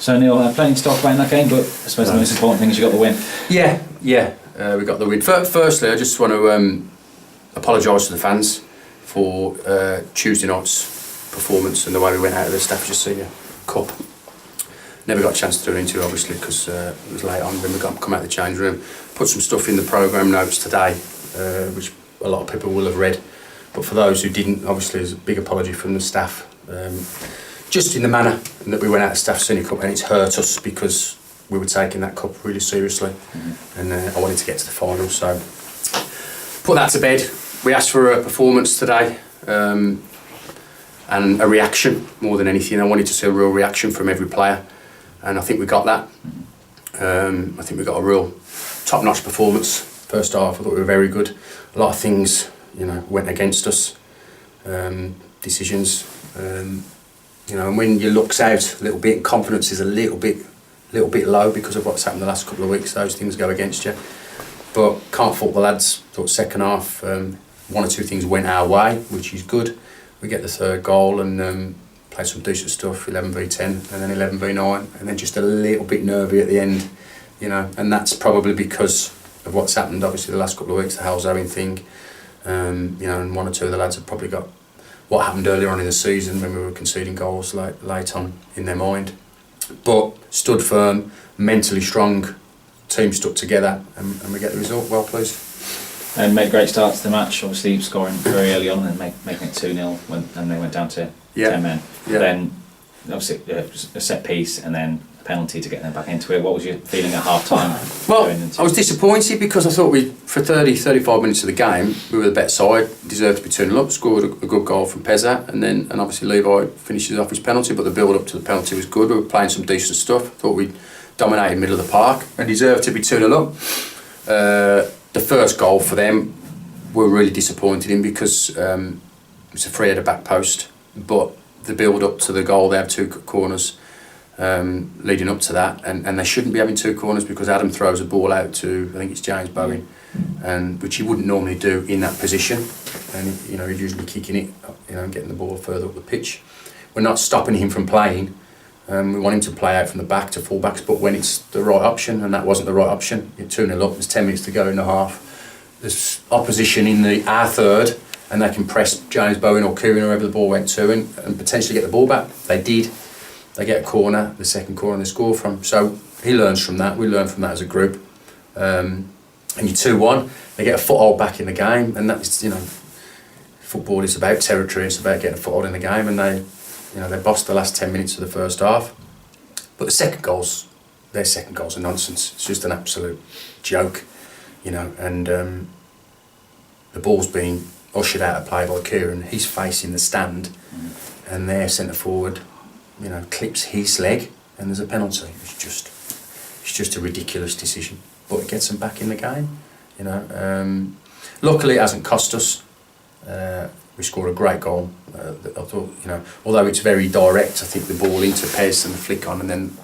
So Neil, plenty to talk about in that game, but I suppose the most important thing is you got the win. Yeah, we got the win. Firstly, I just want to apologise to the fans for Tuesday night's performance and the way we went out of the Stafford Senior Cup. Never got a chance to do an interview, obviously, because it was late on when we come out of the change room. Put some stuff in the programme notes today, which a lot of people will have read. But for those who didn't, obviously, there's a big apology from the staff. Just in the manner that we went out of Stafford Senior Cup, and it's hurt us because we were taking that cup really seriously. And I wanted to get to the final, so put that to bed. We asked for a performance today. And a reaction more than anything. I wanted to see a real reaction from every player, and I think we got that. I think we got a real top-notch performance. First half, I thought we were very good. A lot of things, went against us. Decisions, and when you looks out a little bit, confidence is a little bit low because of what's happened the last couple of weeks. Those things go against you, but can't fault the lads. Thought second half, one or two things went our way, which is good. We get the third goal and play some decent stuff, 11v10 and then 11v9, and then just a little bit nervy at the end, and that's probably because of what's happened obviously the last couple of weeks, the Halzoing thing, and one or two of the lads have probably got what happened earlier on in the season when we were conceding goals late on in their mind. But stood firm, mentally strong, team stuck together, and we get the result. Well pleased. And made a great start to the match, obviously scoring very early on and making it 2-0 and they went down to 10 men. Yeah. Then obviously a set piece and then a penalty to get them back into it. What was your feeling at half time? Well, I was disappointed because I thought for 30-35 minutes of the game we were the better side, deserved to be 2-0 up, scored a good goal from Pezza, and obviously Levi finishes off his penalty, but the build up to the penalty was good. We were playing some decent stuff. Thought we dominated middle of the park and deserved to be 2-0 up. The first goal for them, we're really disappointed in because it's a free header back post, but the build up to the goal, they have two corners leading up to that, and they shouldn't be having two corners because Adam throws a ball out to, I think it's James Bowen, and which he wouldn't normally do in that position, and he's usually kicking it, and getting the ball further up the pitch. We're not stopping him from playing. We want him to play out from the back to full-backs, but when it's the right option, and that wasn't the right option, you're 2-0 up, there's 10 minutes to go in the half, there's opposition in our third, and they can press James Bowen or Kieran, wherever the ball went to, and potentially get the ball back. They did. They get a corner, the second corner they score from. So he learns from that, we learn from that as a group. And you're 2-1, they get a foothold back in the game, and that's, football is about territory, it's about getting a foothold in the game, and they bossed the last 10 minutes of the first half. But their second goals are nonsense. It's just an absolute joke, and the ball's being ushered out of play by Kieran. He's facing the stand, and their centre forward, clips his leg, and there's a penalty. It's just a ridiculous decision. But it gets them back in the game, Luckily, it hasn't cost us. We scored a great goal. I thought, although it's very direct, I think the ball into Pez and the flick on, and then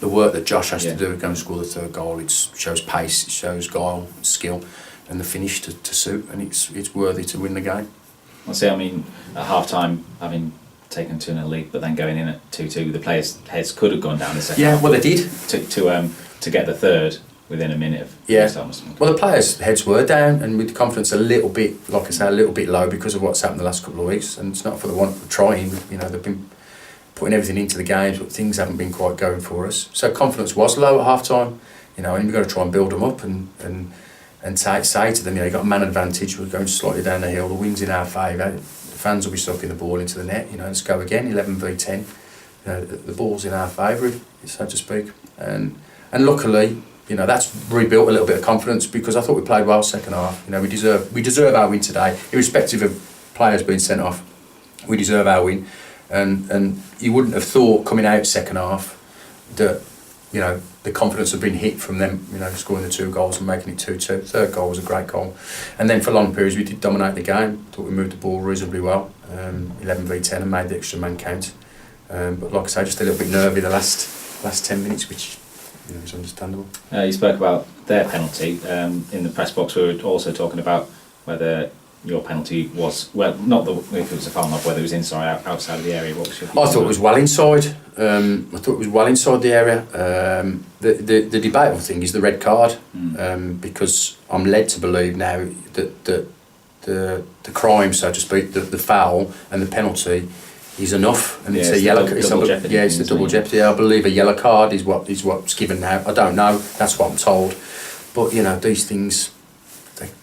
the work that Josh has to do to go and score the third goal, it shows pace, it shows guile, skill, and the finish to suit, and it's worthy to win the game. I'll say, at half time, having taken 2-0 lead, but then going in at 2-2, the players' heads could have gone down a second. Yeah, well they did. To get the third within a minute of Well, the players' heads were down, and with confidence a little bit, like I say, a little bit low because of what's happened the last couple of weeks, and it's not for the want of trying. They've been putting everything into the games, but things haven't been quite going for us. So confidence was low at half time, and you've got to try and build them up and say to them, you've got a man advantage, we're going slightly down the hill, the wind's in our favour, the fans will be sucking the ball into the net, let's go again, 11v10, the ball's in our favour, so to speak, and luckily, that's rebuilt a little bit of confidence because I thought we played well second half. We deserve our win today, irrespective of players being sent off. We deserve our win, and you wouldn't have thought coming out second half that the confidence had been hit from them. Scoring the two goals and making it 2-2. Third goal was a great goal, and then for long periods we did dominate the game. Thought we moved the ball reasonably well, 11v10, and made the extra man count. But like I say, just a little bit nervy the last 10 minutes, which. It's understandable. You spoke about their penalty. In the press box we were also talking about whether your penalty was, well, not the, if it was a foul, not whether it was inside or outside of the area. What was your I thought it was well inside. The area. The debatable thing is the red card, because I'm led to believe now that the crime, so to speak, the foul and the penalty is enough, and it's a yellow. It's the double jeopardy. I believe a yellow card is what's given now. I don't know. That's what I'm told. But these things,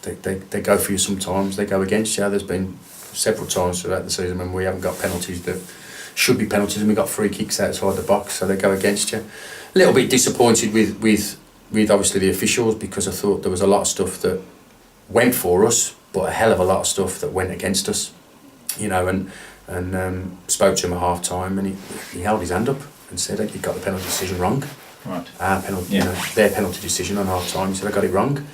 they go for you sometimes. They go against you. There's been several times throughout the season when we haven't got penalties that should be penalties, and we got free kicks outside the box, so they go against you. A little bit disappointed with obviously the officials, because I thought there was a lot of stuff that went for us, but a hell of a lot of stuff that went against us. And spoke to him at half time, and he held his hand up and said that he got the penalty decision wrong. Right. Our penalty, their penalty decision on half time. He said I got it wrong.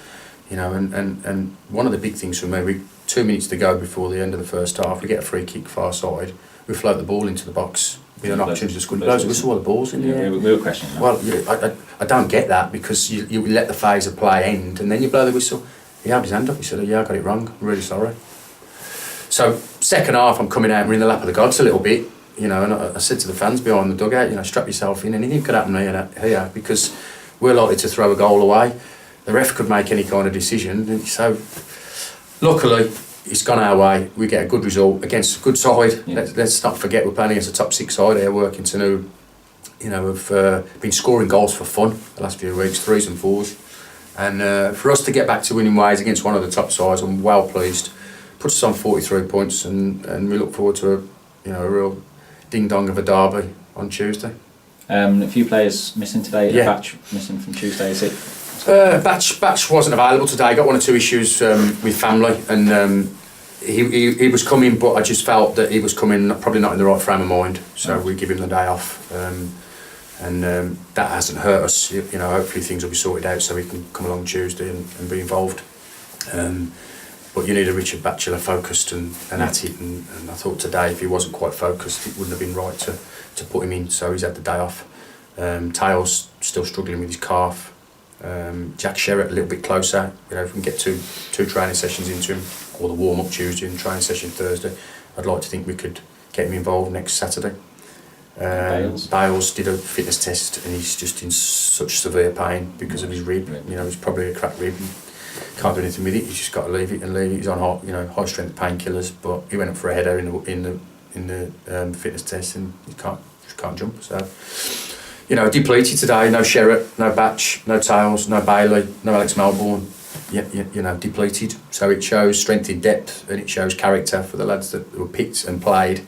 And one of the big things for me, 2 minutes to go before the end of the first half, we get a free kick far side. We float the ball into the box with an opportunity to score. Blows the whistle while the ball's in the air. We were questioning that. Well, I don't get that, because you let the phase of play end and then you blow the whistle. He held his hand up. He said, "Yeah, I got it wrong. I'm really sorry." So second half, I'm coming out. We're in the lap of the gods a little bit, and I said to the fans behind the dugout, strap yourself in. Anything could happen here, because we're likely to throw a goal away. The ref could make any kind of decision. And so luckily, it's gone our way. We get a good result against a good side. Yeah. Let's not forget we're playing against a top 6 side here, Workington, who have been scoring goals for fun the last few weeks, 3s and 4s. And for us to get back to winning ways against one of the top sides, I'm well pleased. Puts us on 43 points, and we look forward to a real ding dong of a derby on Tuesday. A few players missing today. Yeah. A batch missing from Tuesday. Is it? Batch wasn't available today. I got 1 or 2 issues with family, and he was coming, but I just felt that he was coming probably not in the right frame of mind. So we give him the day off, and that hasn't hurt us. Hopefully things will be sorted out so he can come along Tuesday and be involved. But you need a Richard Batchelor focused and at it, and I thought today if he wasn't quite focused, it wouldn't have been right to put him in, so he's had the day off. Tails still struggling with his calf. Jack Sherratt a little bit closer, if we can get two training sessions into him, or the warm-up Tuesday and training session Thursday, I'd like to think we could get him involved next Saturday. Bales did a fitness test, and he's just in such severe pain because of his rib. It's probably a cracked rib. Can't do anything with it. He's just got to leave it. He's on high strength painkillers, but he went up for a header in the fitness test, and he can't jump. So depleted today. No Sherratt, no Batch, no Tails, no Bailey, no Alex Melbourne. Depleted. So it shows strength in depth, and it shows character for the lads that were picked and played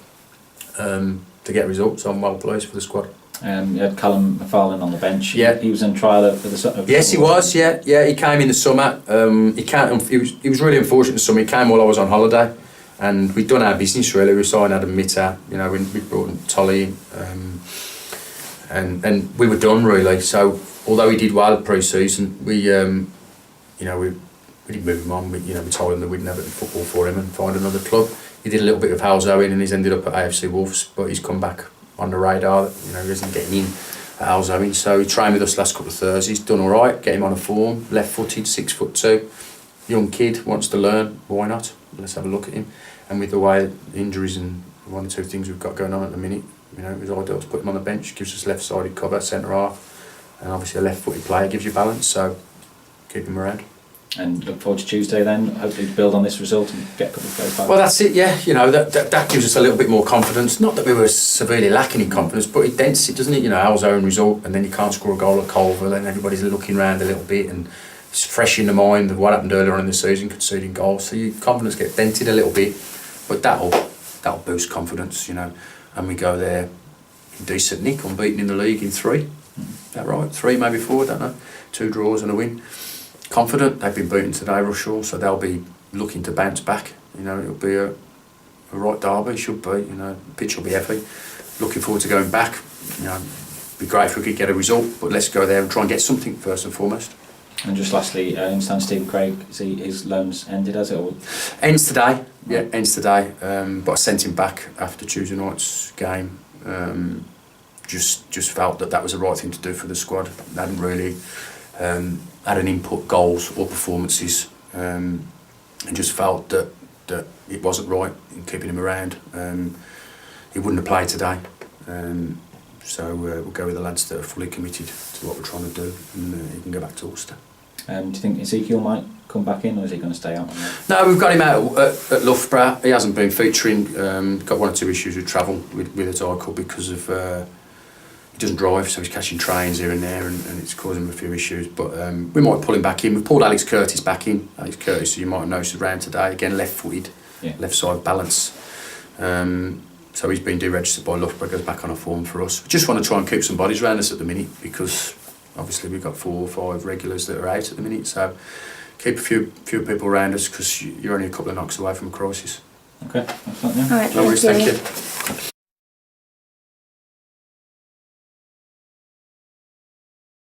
to get results. I'm well pleased for the squad. You had Callum McFarlane on the bench. Yeah. He was in trial for the summer. Yes, he was. Yeah. He came in the summer. He was really unfortunate in the summer. He came while I was on holiday, and we'd done our business really. We signed Adam Mitter. We brought in Tolly, and we were done really. So although he did well at pre-season, we didn't move him on. We told him that we'd never football for him and find another club. He did a little bit of house owing, and he's ended up at AFC Wolves, but he's come back on the radar. He isn't getting in at house owing. So he trained with us last couple of Thursdays. Done all right. Get him on a form. Left-footed, 6'2", young kid, wants to learn. Why not? Let's have a look at him. And with the way injuries and 1 or 2 things we've got going on at the minute, it was ideal to put him on the bench. Gives us left-sided cover, centre half, and obviously a left-footed player gives you balance. So keep him around. And look forward to Tuesday then, hopefully to build on this result and get a couple of goals back. Well, that's it, yeah. That gives us a little bit more confidence. Not that we were severely lacking in confidence, but it dents it, doesn't it? Our own result, and then you can't score a goal at Culver, then everybody's looking around a little bit, and it's fresh in the mind of what happened earlier on in the season, conceding goals. So your confidence gets dented a little bit, but that'll boost confidence, And we go there in decent nick, unbeaten in the league in 3. Is that right? 3, maybe 4, I don't know. 2 draws and a win. Confident. They've been beaten today, Rushall, so they'll be looking to bounce back. It'll be a right derby, should be. The pitch will be heavy. Looking forward to going back. Be great if we could get a result, but let's go there and try and get something first and foremost. And just lastly, I understand Stephen Craig, his loan's ended, has it? Or? Ends today. Yeah, ends today. But I sent him back after Tuesday night's game. Just felt that was the right thing to do for the squad. They hadn't really had an input goals or performances, and just felt that that it wasn't right in keeping him around. He wouldn't have played today. So we'll go with the lads that are fully committed to what we're trying to do, and he can go back to Ulster. Do you think Ezekiel might come back in, or is he going to stay out? No, we've got him out at Loughborough. He hasn't been featuring. Got 1 or 2 issues with travel with his ankle because of he doesn't drive, so he's catching trains here and there, and it's causing him a few issues. But we might pull him back in. We've pulled Alex Curtis back in. Alex Curtis, who you might have noticed around today, again left-footed, left side balance. So he's been deregistered by Loughborough, goes back on a form for us. We just want to try and keep some bodies around us at the minute, because obviously we've got 4 or 5 regulars that are out at the minute. So keep a few people around us, because you're only a couple of knocks away from a crisis. Okay, that's fine, yeah. All right, No worries, thank you.